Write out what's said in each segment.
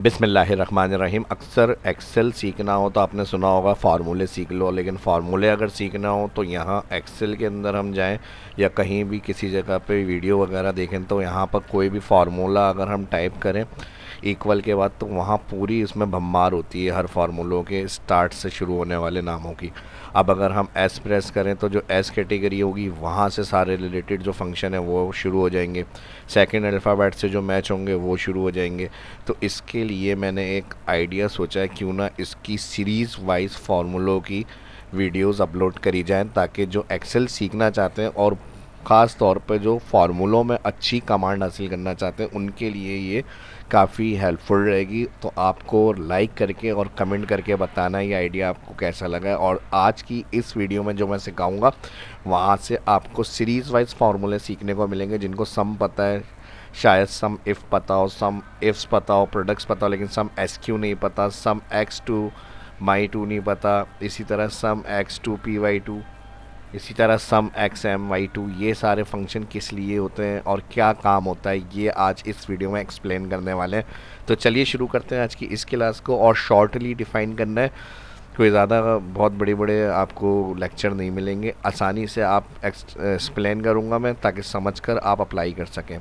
बिस्मिल्लाहिर्रहमानिर्रहीम। अक्सर एक्सेल सीखना हो तो आपने सुना होगा फार्मूले सीख लो, लेकिन फार्मूले अगर सीखना हो तो यहाँ एक्सेल के अंदर हम जाएं या कहीं भी किसी जगह पे वीडियो वगैरह देखें तो यहाँ पर कोई भी फार्मूला अगर हम टाइप करें इक्वल के बाद तो वहाँ पूरी इसमें भम्मार होती है हर फार्मूलों के स्टार्ट से शुरू होने वाले नामों की। अब अगर हम एस प्रेस करें तो जो एस कैटेगरी होगी वहाँ से सारे रिलेटेड जो फंक्शन है वो शुरू हो जाएंगे, सेकंड अल्फ़ाबेट से जो मैच होंगे वो शुरू हो जाएंगे। तो इसके लिए मैंने एक आइडिया सोचा है, क्यों ना इसकी सीरीज़ वाइज फार्मूलों की वीडियोस अपलोड करी जाएं ताकि जो एक्सेल सीखना चाहते हैं और ख़ास तौर पे जो फार्मूलों में अच्छी कमांड हासिल करना चाहते हैं उनके लिए ये काफ़ी हेल्पफुल रहेगी। तो आपको लाइक करके और कमेंट करके बताना ये आइडिया आपको कैसा लगा है। और आज की इस वीडियो में जो मैं सिखाऊंगा वहाँ से आपको सीरीज़ वाइज फार्मूले सीखने को मिलेंगे, जिनको सम पता है, शायद सम इफ़ पता हो, सम इफ्स पता हो, प्रोडक्ट्स पता हो, लेकिन सम एस क्यू नहीं पता, sum X two my two नहीं पता, इसी तरह sum X two P Y two, इसी तरह sum X M Y two. ये सारे फंक्शन किस लिए होते हैं और क्या काम होता है ये आज इस वीडियो में एक्सप्लेन करने वाले हैं। तो चलिए शुरू करते हैं आज की इस क्लास को। और शॉर्टली डिफ़ाइन करना है, कोई ज़्यादा बहुत बड़े बड़े आपको लेक्चर नहीं मिलेंगे, आसानी से आप एक्सप्लेन करूँगा मैं ताकि समझकर आप अप्लाई कर सकें।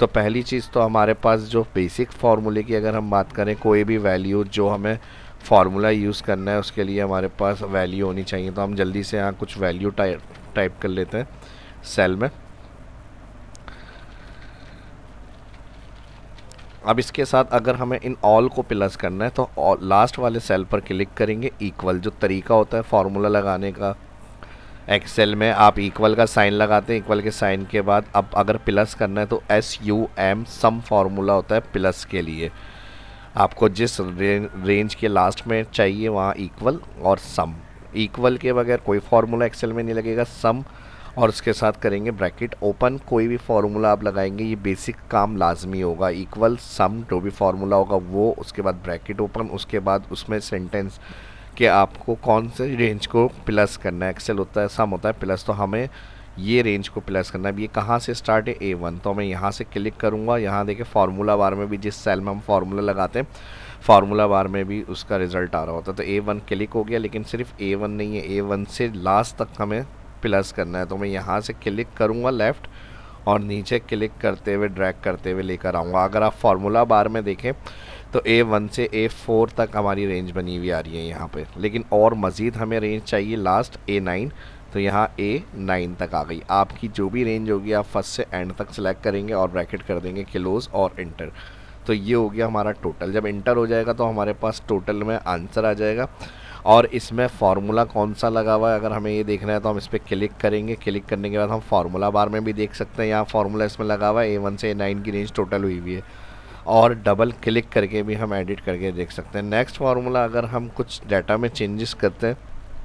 तो पहली चीज़ तो हमारे पास जो बेसिक फार्मूले की अगर हम बात करें, कोई भी वैल्यू जो हमें फार्मूला यूज़ करना है उसके लिए हमारे पास वैल्यू होनी चाहिए। तो हम जल्दी से यहाँ कुछ वैल्यू टाइप कर लेते हैं सेल में। अब इसके साथ अगर हमें इन ऑल को प्लस करना है तो लास्ट वाले सेल पर क्लिक करेंगे। इक्वल जो तरीका होता है फार्मूला लगाने का, एक्सेल में आप इक्वल का साइन लगाते हैं, इक्वल के साइन के बाद अब अगर प्लस करना है तो SUM सम फार्मूला होता है प्लस के लिए। आपको जिस रेंज के लास्ट में चाहिए वहाँ इक्वल और सम। इक्वल के बगैर कोई फार्मूला एक्सेल में नहीं लगेगा। सम और उसके साथ करेंगे ब्रैकेट ओपन। कोई भी फार्मूला आप लगाएंगे ये बेसिक काम लाजमी होगा, इक्वल सम जो भी फार्मूला होगा वो, उसके बाद ब्रैकेट ओपन, उसके बाद उसमें सेंटेंस कि आपको कौन से रेंज को प्लस करना है। एक्सेल होता है सम होता है प्लस, तो हमें ये रेंज को प्लस करना है। अब ये कहाँ से स्टार्ट है, A1, तो मैं यहाँ से क्लिक करूँगा। यहाँ देखिए फार्मूला बार में भी जिस सेल में हम फार्मूला लगाते हैं फार्मूला बार में भी उसका रिजल्ट आ रहा होता है। तो A1 क्लिक हो गया, लेकिन सिर्फ A1 नहीं है, A1 से लास्ट तक हमें प्लस करना है। तो मैं यहाँ से क्लिक करूँगा लेफ़्ट और नीचे क्लिक करते हुए ड्रैग करते हुए लेकर आऊँगा। अगर आप फार्मूला बार में देखें तो A1 से A4 तक हमारी रेंज बनी हुई आ रही है यहाँ पे, लेकिन और मज़ीद हमें रेंज चाहिए लास्ट A9, तो यहाँ A9 तक आ गई। आपकी जो भी रेंज होगी आप फर्स्ट से एंड तक सेलेक्ट करेंगे और ब्रैकेट कर देंगे क्लोज और इंटर। तो ये हो गया हमारा टोटल। जब इंटर हो जाएगा तो हमारे पास टोटल में आंसर आ जाएगा। और इसमें फार्मूला कौन सा लगा हुआ है अगर हमें ये देखना है तो हम इस पर क्लिक करेंगे। क्लिक करने के बाद हम फार्मूला बार में भी देख सकते हैं, यहाँ फार्मूला इसमें लगा हुआ है, A1 से A9 की रेंज टोटल हुई हुई है। और डबल क्लिक करके भी हम एडिट करके देख सकते हैं। नेक्स्ट फार्मूला अगर हम कुछ डाटा में चेंजेस करते हैं,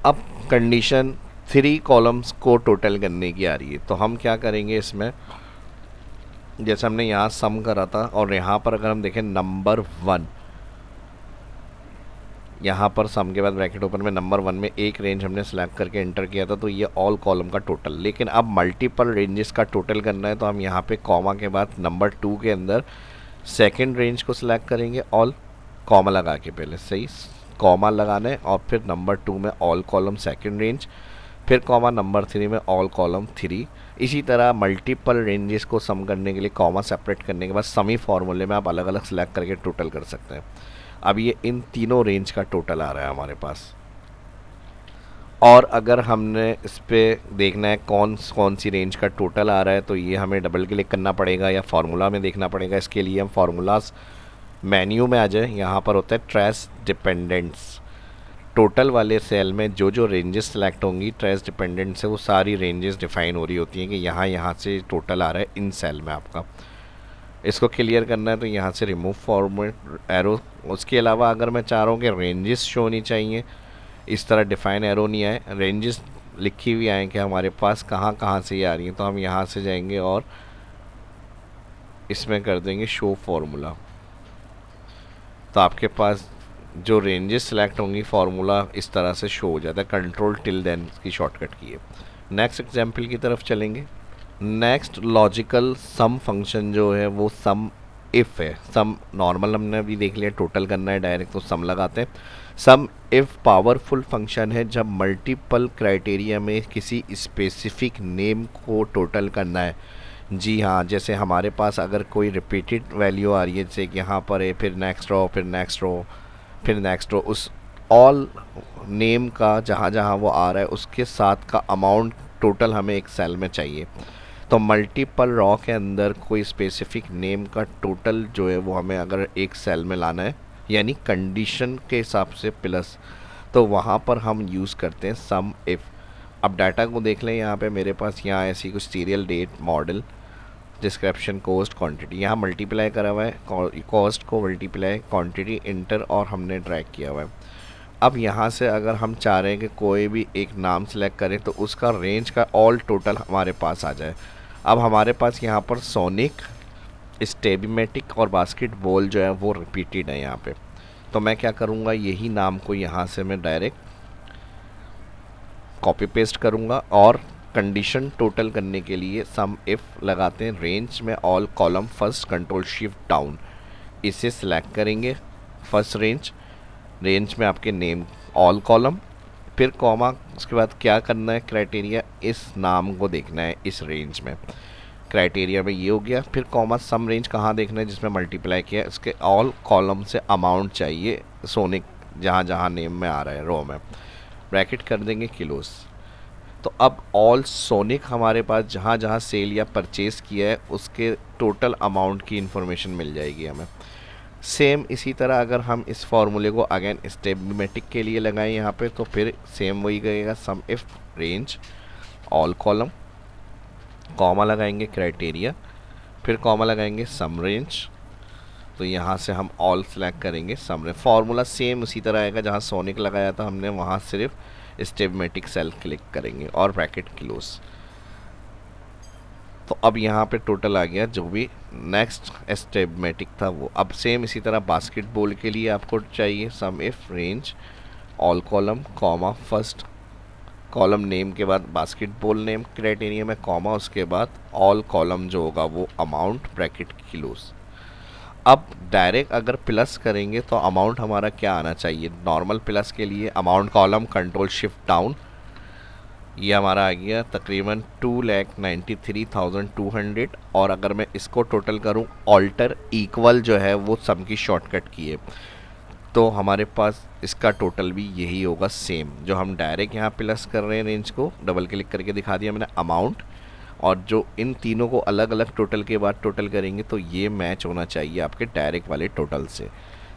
अब कंडीशन 3 कॉलम्स को टोटल करने की आ रही है, तो हम क्या करेंगे इसमें, जैसे हमने यहाँ सम करा था और यहाँ पर अगर हम देखें नंबर 1, यहाँ पर सम के बाद ब्रैकेट ओपन में नंबर 1 में एक रेंज हमने सेलेक्ट करके एंटर किया था, तो ये ऑल कॉलम का टोटल। लेकिन अब मल्टीपल रेंजेस का टोटल करना है तो हम यहाँ पे कॉमा के बाद नंबर 2 के अंदर सेकंड रेंज को सिलेक्ट करेंगे, ऑल कॉमा लगा के, पहले सही कॉमा लगाना है और फिर नंबर 2 में ऑल कॉलम सेकंड रेंज, फिर कॉमा नंबर 3 में ऑल कॉलम 3। इसी तरह मल्टीपल रेंजेस को सम करने के लिए कॉमा सेपरेट करने के बाद समी फार्मूले में आप अलग अलग सेलेक्ट करके टोटल कर सकते हैं। अब ये इन तीनों रेंज का टोटल आ रहा है हमारे पास। और अगर हमने इस पर देखना है कौन कौन सी रेंज का टोटल आ रहा है तो ये हमें डबल क्लिक करना पड़ेगा या फार्मूला में देखना पड़ेगा। इसके लिए हम फार्मूलाज मेन्यू में आ जाए, यहाँ पर होता है ट्रेस डिपेंडेंट्स। टोटल वाले सेल में जो जो रेंजेस सेलेक्ट होंगी ट्रेस डिपेंडेंट से वो सारी रेंजेस डिफाइन हो रही होती हैं कि यहाँ से टोटल आ रहा है इन सेल में आपका। इसको क्लियर करना है तो यहाँ से रिमूव फॉर्मेट एरो। उसके अलावा अगर मैं चाह रहा हूँ कि रेंजेस शो होनी चाहिए, इस तरह डिफाइन एरो नहीं आए, रेंजेस लिखी हुई आए कि हमारे पास कहाँ कहाँ से ये आ रही हैं, तो हम यहाँ से जाएंगे और इसमें कर देंगे शो फार्मूला। तो आपके पास जो रेंजेस सेलेक्ट होंगी फार्मूला इस तरह से शो हो जाता है। कंट्रोल टिल देन की शॉर्टकट की है। नेक्स्ट एग्जाम्पल की तरफ चलेंगे। नेक्स्ट लॉजिकल सम फंक्शन जो है वो सम इफ़ है, सम नॉर्मल हमने अभी देख लिया, टोटल करना है डायरेक्ट तो सम लगाते हैं। सम इफ पावरफुल फंक्शन है जब मल्टीपल क्राइटेरिया में किसी स्पेसिफिक नेम को टोटल करना है। जी हाँ, जैसे हमारे पास अगर कोई रिपीटेड वैल्यू आ रही है, जैसे कि यहाँ पर है, फिर नेक्स्ट रो, फिर नेक्स्ट रो, फिर नेक्स्ट रो, उस ऑल नेम का जहाँ जहाँ वो आ रहा है उसके साथ का अमाउंट टोटल हमें एक सेल में चाहिए। तो मल्टीपल रॉ के अंदर कोई स्पेसिफिक नेम का टोटल जो है वो हमें अगर एक सेल में लाना है, यानी कंडीशन के हिसाब से प्लस, तो वहाँ पर हम यूज़ करते हैं सम इफ़। अब डाटा को देख लें, यहाँ पे मेरे पास यहाँ ऐसी कुछ serial date model description cost quantity, यहाँ मल्टीप्लाई करा हुआ है, कॉस्ट को मल्टीप्लाई क्वांटिटी इंटर और हमने ड्रैग किया हुआ है। अब यहाँ से अगर हम चाह रहे हैं कि कोई भी एक नाम सेलेक्ट करें तो उसका रेंज का ऑल टोटल हमारे पास आ जाए। अब हमारे पास यहाँ पर सोनिक, स्टेबिमेटिक और बास्केटबॉल जो है वो रिपीटेड है यहाँ पे। तो मैं क्या करूँगा, यही नाम को यहाँ से मैं डायरेक्ट कॉपी पेस्ट करूँगा और कंडीशन टोटल करने के लिए सम इफ़ लगाते हैं, रेंज में all column first control shift down, इसे सिलेक्ट करेंगे फर्स्ट रेंज, रेंज में आपके नेम ऑल कॉलम, फिर कॉमा, उसके बाद क्या करना है, क्राइटेरिया इस नाम को देखना है इस रेंज में, क्राइटेरिया में ये हो गया, फिर कॉमा सम रेंज कहाँ देखना है जिसमें मल्टीप्लाई किया है, इसके ऑल कॉलम से अमाउंट चाहिए सोनिक जहाँ जहाँ नेम में आ रहा है रो में, ब्रैकेट कर देंगे किलोस। तो अब ऑल सोनिक हमारे पास जहाँ जहाँ सेल या परचेज़ किया है उसके टोटल अमाउंट की इन्फॉर्मेशन मिल जाएगी हमें। सेम इसी तरह अगर हम इस फॉर्मूले को अगेन स्टेबिमेटिक के लिए लगाएं यहाँ पे, तो फिर सेम वही गएगा, sum if range all column, comma लगाएंगे क्राइटेरिया, फिर कॉमा लगाएंगे सम रेंज, तो यहाँ से हम ऑल सेलेक्ट करेंगे सम रेंज। फार्मूला सेम उसी तरह आएगा, जहाँ सोनिक लगाया था हमने वहाँ सिर्फ स्टेबिमेटिक सेल क्लिक करेंगे और ब्रैकेट क्लोज। तो अब यहाँ पे टोटल आ गया जो भी नेक्स्ट एस्टेमेटिक था वो। अब सेम इसी तरह बास्केटबॉल के लिए आपको चाहिए sum if range all column, comma first column name के बाद बास्केटबॉल नेम क्राइटेरिया में कॉमा, उसके बाद ऑल कॉलम जो होगा वो अमाउंट ब्रैकेट किलोस। अब डायरेक्ट अगर प्लस करेंगे तो अमाउंट हमारा क्या आना चाहिए, नॉर्मल प्लस के लिए amount column control shift down, ये हमारा आ गया तकरीबन 2,93,200। और अगर मैं इसको टोटल करूं, ऑल्टर इक्वल जो है वो सम की शॉर्टकट की है, तो हमारे पास इसका टोटल भी यही होगा सेम, जो हम डायरेक्ट यहाँ प्लस कर रहे हैं रेंज को डबल क्लिक करके दिखा दिया मैंने अमाउंट, और जो इन तीनों को अलग अलग टोटल के बाद टोटल करेंगे तो ये मैच होना चाहिए आपके डायरेक्ट वाले टोटल से।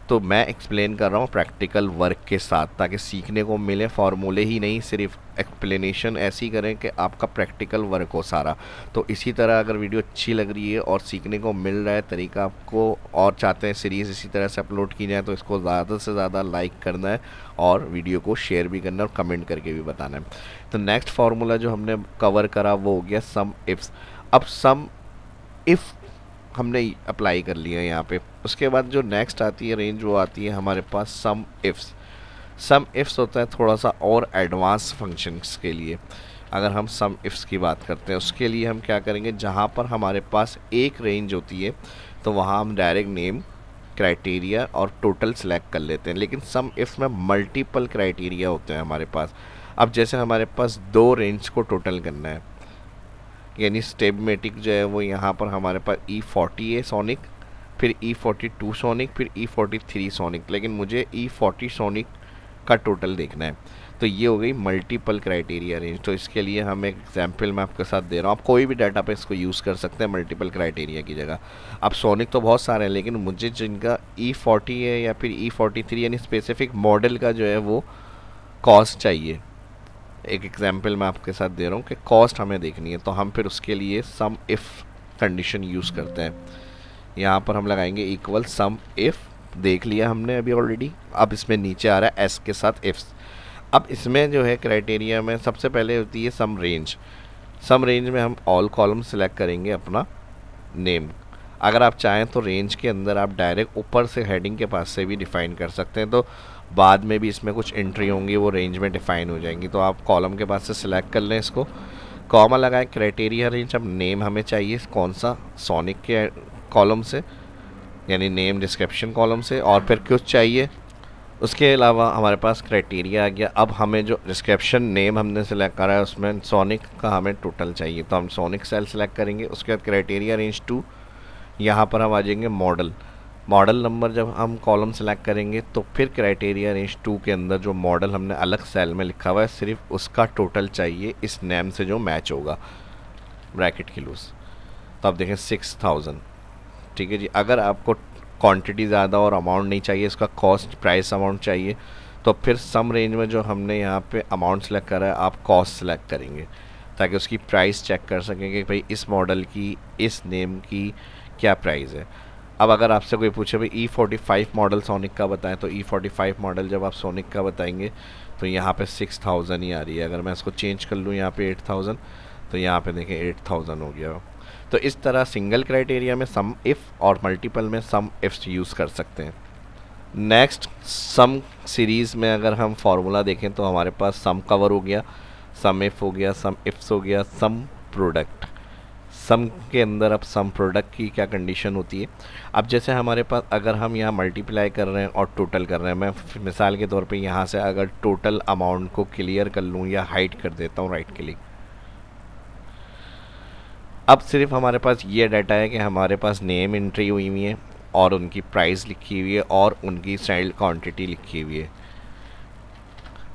तो मैं एक्सप्लेन कर रहा हूँ प्रैक्टिकल वर्क के साथ, ताकि सीखने को मिले, फार्मूले ही नहीं सिर्फ एक्सप्लेनेशन ऐसी करें कि आपका प्रैक्टिकल वर्क हो सारा। तो इसी तरह अगर वीडियो अच्छी लग रही है और सीखने को मिल रहा है तरीका आपको, और चाहते हैं सीरीज़ इसी तरह से अपलोड की जाए, तो इसको ज़्यादा से ज़्यादा लाइक करना है और वीडियो को शेयर भी करना है और कमेंट करके भी बताना है। तो नेक्स्ट फार्मूला जो हमने कवर करा वो हो गया सम इफ्स। अब सम इफ़ हमने अप्लाई कर लिया यहाँ पे, उसके बाद जो नेक्स्ट आती है रेंज वो आती है हमारे पास सम इफ्स। सम इफ्स होता है थोड़ा सा और एडवांस फंक्शंस के लिए। अगर हम सम इफ्स की बात करते हैं उसके लिए हम क्या करेंगे, जहाँ पर हमारे पास एक रेंज होती है तो वहाँ हम डायरेक्ट नेम, क्राइटेरिया और टोटल सेलेक्ट कर लेते हैं, लेकिन सम इफ्स में मल्टीपल क्राइटेरिया होते हैं हमारे पास। अब जैसे हमारे पास दो रेंज को टोटल करना है, यानी स्टेबिमेटिक जो है वो यहाँ पर हमारे पास E40 है सोनिक, फिर E42 सोनिक, फिर E43 सोनिक, लेकिन मुझे E40 सोनिक का टोटल देखना है। तो ये हो गई मल्टीपल क्राइटेरिया रेंज। तो इसके लिए हम एक एग्जांपल मैं आपके साथ दे रहा हूँ, आप कोई भी डाटा पे इसको यूज़ कर सकते हैं मल्टीपल क्राइटेरिया की जगह। अब सोनिक तो बहुत सारे हैं, लेकिन मुझे जिनका E40 है या फिर E43 यानी स्पेसिफिक मॉडल का जो है वो कॉस्ट चाहिए, एक एग्जांपल मैं आपके साथ दे रहा हूँ कि कॉस्ट हमें देखनी है, तो हम फिर उसके लिए सम इफ़ कंडीशन यूज़ करते हैं। यहाँ पर हम लगाएंगे इक्वल सम इफ़, देख लिया हमने अभी ऑलरेडी। अब इसमें नीचे आ रहा है एस के साथ इफ्स। अब इसमें जो है क्राइटेरिया में सबसे पहले होती है सम रेंज। सम रेंज में हम ऑल कॉलम सेलेक्ट करेंगे अपना नेम। अगर आप चाहें तो रेंज के अंदर आप डायरेक्ट ऊपर से हेडिंग के पास से भी डिफ़ाइन कर सकते हैं, तो बाद में भी इसमें कुछ एंट्री होंगी वो रेंज में डिफ़ाइन हो जाएंगी। तो आप कॉलम के पास से सिलेक्ट कर लें इसको, कॉमा लगाएं, क्राइटेरिया रेंज। अब नेम हमें चाहिए कौन सा, सोनिक के कॉलम से, यानी नेम डिस्क्रिप्शन कॉलम से, और फिर कुछ चाहिए। उसके अलावा हमारे पास क्राइटेरिया आ गया। अब हमें जो डिस्क्रिप्शन नेम हमने सेलेक्ट करा है उसमें सोनिक का हमें टोटल चाहिए, तो हम सोनिक सेल सेलेक्ट करेंगे। उसके बाद क्राइटेरिया रेंज 2, यहाँ पर हम आ जाएंगे मॉडल। मॉडल नंबर जब हम कॉलम सेलेक्ट करेंगे तो फिर क्राइटेरिया रेंज 2 के अंदर जो मॉडल हमने अलग सेल में लिखा हुआ है सिर्फ उसका टोटल चाहिए इस नेम से जो मैच होगा, ब्रैकेट क्लोज। तो आप देखें 6000, ठीक है जी। अगर आपको क्वांटिटी ज़्यादा और अमाउंट नहीं चाहिए, इसका कॉस्ट प्राइस अमाउंट चाहिए, तो फिर सम रेंज में जो हमने यहाँ पे अमाउंट सेलेक्ट करा है आप कॉस्ट सेलेक्ट करेंगे ताकि उसकी प्राइस चेक कर सकें कि भाई इस मॉडल की इस नेम की क्या प्राइस है। अब अगर आपसे कोई पूछे भाई E45 मॉडल सोनिक का बताएं, तो E45 मॉडल जब आप सोनिक का बताएंगे तो यहाँ पे 6000 ही आ रही है। अगर मैं इसको चेंज कर लूँ यहाँ पे 8000, तो यहाँ पे देखें 8000 हो गया। तो इस तरह सिंगल क्राइटेरिया में सम इफ़ और मल्टीपल में सम इफ्स यूज़ कर सकते हैं। नेक्स्ट सम सीरीज़ में अगर हम फार्मूला देखें तो हमारे पास सम कवर हो गया, सम इफ़ हो गया, सम इफ्स हो गया, सम प्रोडक्ट। सम के अंदर अब सम प्रोडक्ट की क्या कंडीशन होती है। अब जैसे हमारे पास अगर हम यहाँ मल्टीप्लाई कर रहे हैं और टोटल कर रहे हैं, मैं मिसाल के तौर पे यहाँ से अगर टोटल अमाउंट को क्लियर कर लूँ या हाइड कर देता हूँ राइट क्लिक, अब सिर्फ हमारे पास ये डाटा है कि हमारे पास नेम एंट्री हुई हुई है और उनकी प्राइस लिखी हुई है और उनकी सेल्ड क्वांटिटी लिखी हुई है।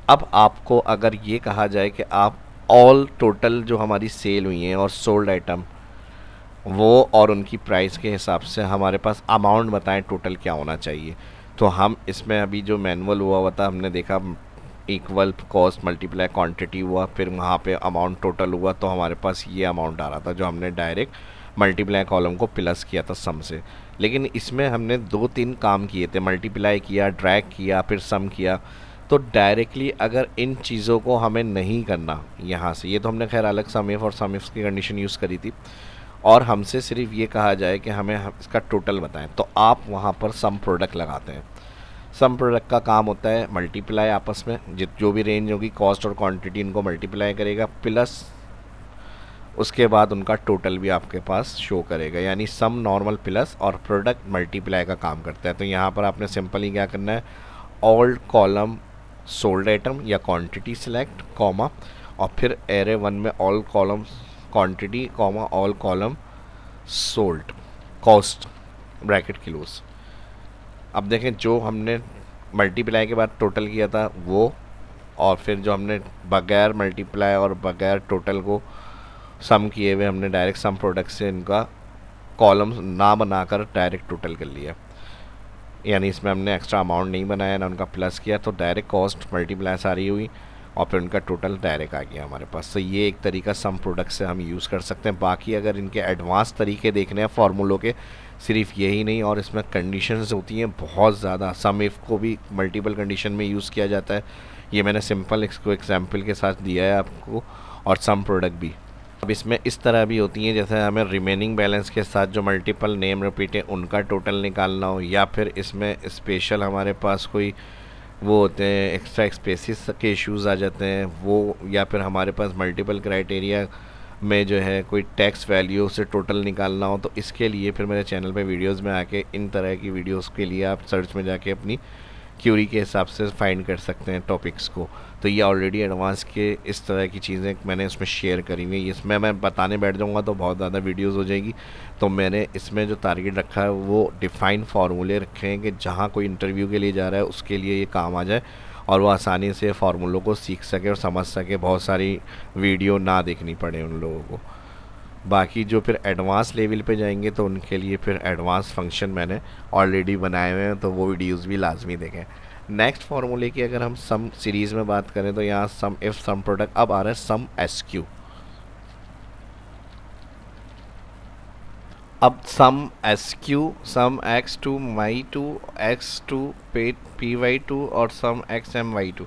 अब आपको अगर ये कहा जाए कि आप ऑल टोटल जो हमारी सेल हुई हैं और सोल्ड आइटम वो और उनकी प्राइस के हिसाब से हमारे पास अमाउंट बताएं टोटल क्या होना चाहिए, तो हम इसमें अभी जो मैनुअल हुआ था हमने देखा इक्वल कॉस्ट मल्टीप्लाई क्वांटिटी हुआ, फिर वहाँ पे अमाउंट टोटल हुआ, तो हमारे पास ये अमाउंट आ रहा था जो हमने डायरेक्ट मल्टीप्लाई कॉलम को प्लस किया था सम से। लेकिन इसमें हमने 2-3 काम किए थे, मल्टीप्लाई किया, ड्रैग किया, फिर सम किया। तो डायरेक्टली अगर इन चीज़ों को हमें नहीं करना यहाँ से, ये तो हमने खैर अलग सम इफ और सम इफ की कंडीशन यूज़ करी थी, और हमसे सिर्फ ये कहा जाए कि हमें इसका टोटल बताएं, तो आप वहाँ पर सम प्रोडक्ट लगाते हैं। सम प्रोडक्ट का काम होता है मल्टीप्लाई आपस में जो भी रेंज होगी कॉस्ट और क्वांटिटी इनको मल्टीप्लाई करेगा, प्लस उसके बाद उनका टोटल भी आपके पास शो करेगा, यानी सम नॉर्मल प्लस और प्रोडक्ट मल्टीप्लाई का काम करता है। तो यहाँ पर आपने सिंपली क्या करना है, ऑल कॉलम सोल्ड आइटम या क्वांटिटी सिलेक्ट कॉमा, और फिर एरे 1 में all column quantity comma all column sold cost bracket close. अब देखें जो हमने मल्टीप्लाई के बाद टोटल किया था वो, और फिर जो हमने बगैर मल्टीप्लाई और बगैर टोटल को सम किए हुए हमने डायरेक्ट सम प्रोडक्ट से इनका कॉलम ना बनाकर डायरेक्ट टोटल कर लिया, यानी इसमें हमने एक्स्ट्रा अमाउंट नहीं बनाया ना उनका प्लस किया, तो डायरेक्ट कॉस्ट मल्टीप्लाई सारी हुई और फिर उनका टोटल डायरेक्ट आ गया हमारे पास। तो ये एक तरीका सम प्रोडक्ट से हम यूज़ कर सकते हैं। बाकी अगर इनके एडवांस तरीके देखने हैं फार्मूलों के, सिर्फ यही नहीं, और इसमें कंडीशंस होती हैं बहुत ज़्यादा। सम इफ को भी मल्टीपल कंडीशन में यूज़ किया जाता है, ये मैंने सिंपल इसको एग्जाम्पल के साथ दिया है आपको, और सम प्रोडक्ट भी। अब इसमें इस तरह भी होती हैं जैसे हमें रिमेनिंग बैलेंस के साथ जो मल्टीपल नेम रिपीट है उनका टोटल निकालना हो, या फिर इसमें स्पेशल हमारे पास कोई वो होते हैं एक्स्ट्रा स्पेसिस के इश्यूज़ आ जाते हैं वो, या फिर हमारे पास मल्टीपल क्राइटेरिया में जो है कोई टैक्स वैल्यू से टोटल निकालना हो, तो इसके लिए फिर मेरे चैनल पे वीडियोस में आके इन तरह की वीडियोस के लिए आप सर्च में जाके अपनी क्यूरी के हिसाब से फाइंड कर सकते हैं टॉपिक्स को। तो ये ऑलरेडी एडवांस के इस तरह की चीज़ें मैंने इसमें शेयर करी हुई है। इसमें मैं बताने बैठ जाऊँगा तो बहुत ज़्यादा वीडियोज़ हो जाएगी, तो मैंने इसमें जो टारगेट रखा है वो डिफ़ाइन फार्मूले रखे हैं कि जहाँ कोई इंटरव्यू के लिए जा रहा है उसके लिए ये काम आ जाए और वो आसानी से फार्मूलों को सीख सके और समझ सके, बहुत सारी वीडियो ना देखनी पड़े उन लोगों को। बाकी जो फिर एडवांस लेवल पे जाएंगे तो उनके लिए फिर एडवांस फंक्शन मैंने ऑलरेडी बनाए हुए हैं, तो वो वीडियोस भी लाजमी देखें। नेक्स्ट फार्मूले की अगर हम सम सीरीज़ में बात करें तो यहाँ सम इफ सम प्रोडक्ट, अब आ रहा है सम एसक्यू। अब सम एसक्यू सम x2 y2 x2 py2 और सम xmy2।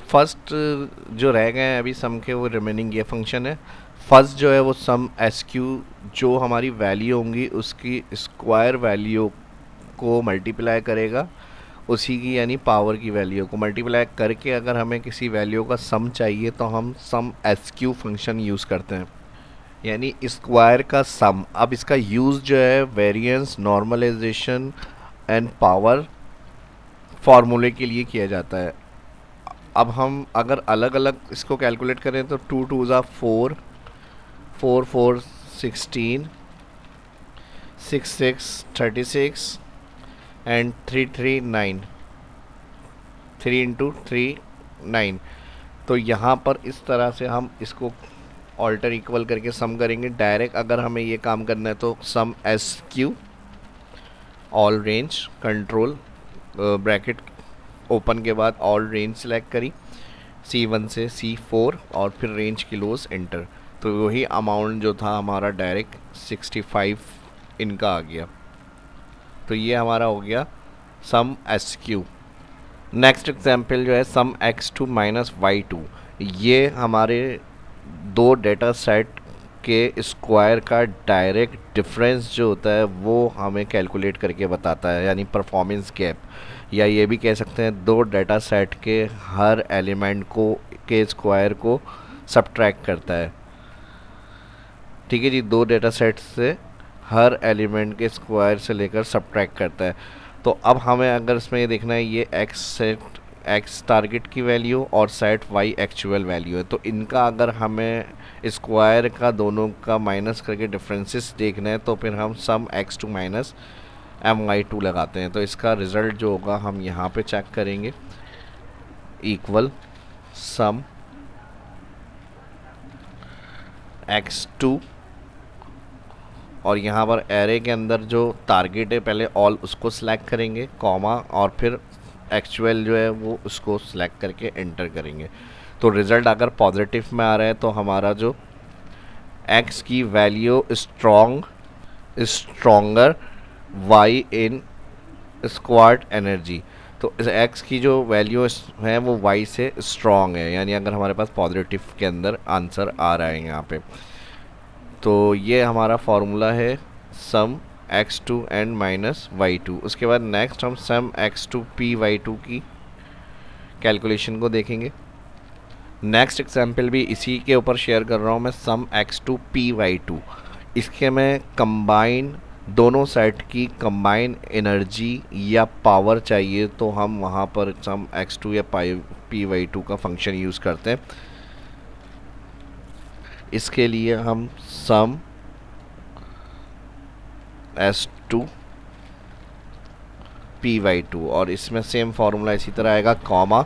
फर्स्ट जो रह गए हैं अभी सम के वो रिमेनिंग ये फंक्शन है। फर्स्ट जो है वो सम एसक्यू जो हमारी वैल्यू होंगी उसकी स्क्वायर वैल्यू को मल्टीप्लाई करेगा उसी की, यानी पावर की वैल्यू को मल्टीप्लाई करके अगर हमें किसी वैल्यू का सम चाहिए तो हम सम एसक्यू फंक्शन यूज़ करते हैं। यानी स्क्वायर का सम। अब इसका यूज़ जो है वेरिएंस, नॉर्मलाइजेशन एंड पावर फार्मूले के लिए किया जाता है। अब हम अगर अलग अलग इसको कैलकुलेट करें तो 2 2 ज़ा 4, 4 4 16, 6 6 36 एंड 3 3 9, 3 इंटू 3 9। तो यहाँ पर इस तरह से हम इसको ऑल्टर इक्वल करके सम करेंगे। डायरेक्ट अगर हमें ये काम करना है तो sum S Q all range control bracket open के बाद ऑल रेंज सेलेक्ट करी C1 से C4 और फिर रेंज क्लोज एंटर। तो वही अमाउंट जो था हमारा डायरेक्ट 65 इनका आ गया। तो ये हमारा हो गया सम एस क्यू। नेक्स्ट एग्जाम्पल जो है सम x2 माइनस y2। ये हमारे दो डेटा सेट के स्क्वायर का डायरेक्ट डिफरेंस जो होता है वो हमें कैलकुलेट करके बताता है, यानी परफॉर्मेंस गैप, या ये भी कह सकते हैं दो डेटा सेट के हर एलिमेंट को के स्क्वायर को सब्ट्रैक्ट करता है। ठीक है जी, दो डेटा सेट से हर एलिमेंट के स्क्वायर से लेकर सब्ट्रैक्ट करता है। तो अब हमें अगर इसमें ये देखना है ये एक्स टारगेट की वैल्यू और सेट वाई एक्चुअल वैल्यू है, तो इनका अगर हमें स्क्वायर का दोनों का माइनस करके डिफरेंसेस देखना है तो फिर हम सम x2 माइनस my2 लगाते हैं। तो इसका रिज़ल्ट जो होगा हम यहाँ पे चेक करेंगे, इक्वल सम x2 और यहाँ पर एरे के अंदर जो टारगेट है पहले ऑल उसको सिलेक्ट करेंगे, कॉमा, और फिर एक्चुअल जो है वो उसको सिलेक्ट करके एंटर करेंगे। तो रिज़ल्ट अगर पॉजिटिव में आ रहा है तो हमारा जो x की वैल्यू स्ट्रॉन्गर y इन स्क्वाड एनर्जी। तो इस x की जो वैल्यू है वो y से स्ट्रॉन्ग है, यानी अगर हमारे पास पॉजिटिव के अंदर आंसर आ रहा है यहाँ पे। तो ये हमारा फॉर्मूला है सम x2 एंड माइनस y2। उसके बाद नेक्स्ट हम सम x2 p y2 की कैलकुलेशन को देखेंगे। नेक्स्ट एग्जाम्पल भी इसी के ऊपर शेयर कर रहा हूँ मैं, सम x2 p y2। इसके में कंबाइन दोनों सेट की कंबाइन एनर्जी या पावर चाहिए तो हम वहाँ पर सम x2 या p y2 का फंक्शन यूज़ करते हैं। इसके लिए हम सम S2 p y2 और इसमें सेम फार्मूला इसी तरह आएगा, कॉमा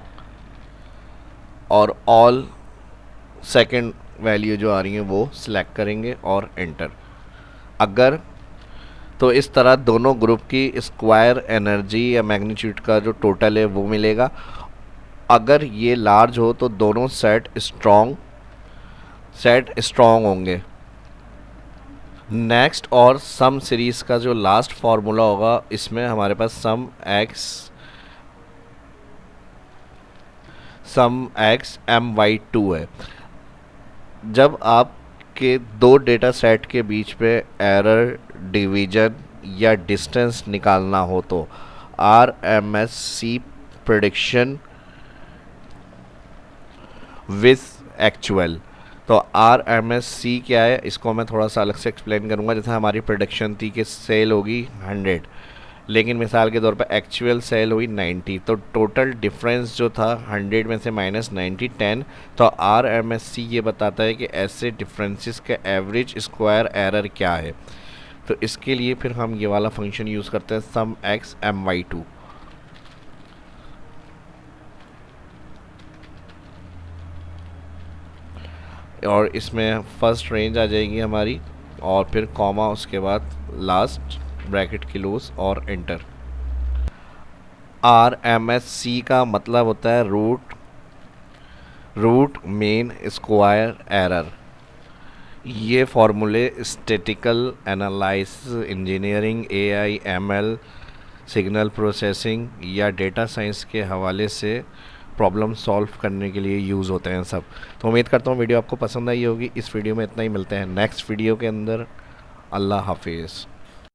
और ऑल सेकंड वैल्यू जो आ रही है वो सिलेक्ट करेंगे और एंटर। अगर तो इस तरह दोनों ग्रुप की स्क्वायर एनर्जी या मैग्नीट्यूड का जो टोटल है वो मिलेगा। अगर ये लार्ज हो तो दोनों सेट स्ट्रॉन्ग होंगे। नेक्स्ट और सम सीरीज़ का जो लास्ट फार्मूला होगा इसमें हमारे पास सम x my2 है। जब आपके दो डेटा सेट के बीच पे एरर, डिवीजन या डिस्टेंस निकालना हो तो RMSC प्रेडिक्शन विथ एक्चुअल। तो RMSC क्या है इसको मैं थोड़ा सा अलग से एक्सप्लेन करूँगा। जैसे हमारी प्रेडिक्शन थी कि सेल होगी 100, लेकिन मिसाल के तौर पर एक्चुअल सेल हुई 90, तो टोटल डिफरेंस जो था 100 में से माइनस 90 10। तो RMSC ये बताता है कि ऐसे डिफरेंसेस का एवरेज स्क्वायर एरर क्या है। तो इसके लिए फिर हम ये वाला फंक्शन यूज़ करते हैं सम x my2। और इसमें फर्स्ट रेंज आ जाएगी हमारी और फिर कॉमा, उसके बाद लास्ट ब्रैकेट क्लोज और एंटर। RMSC का मतलब होता है रूट मीन स्क्वायर एरर। ये फार्मूले statistical analysis, engineering, AI, ML, signal processing या डेटा साइंस के हवाले से प्रॉब्लम सॉल्व करने के लिए यूज़ होते हैं सब। तो उम्मीद करता हूँ वीडियो आपको पसंद आई होगी। इस वीडियो में इतना ही, मिलते हैं नेक्स्ट वीडियो के अंदर। अल्लाह हाफिज़।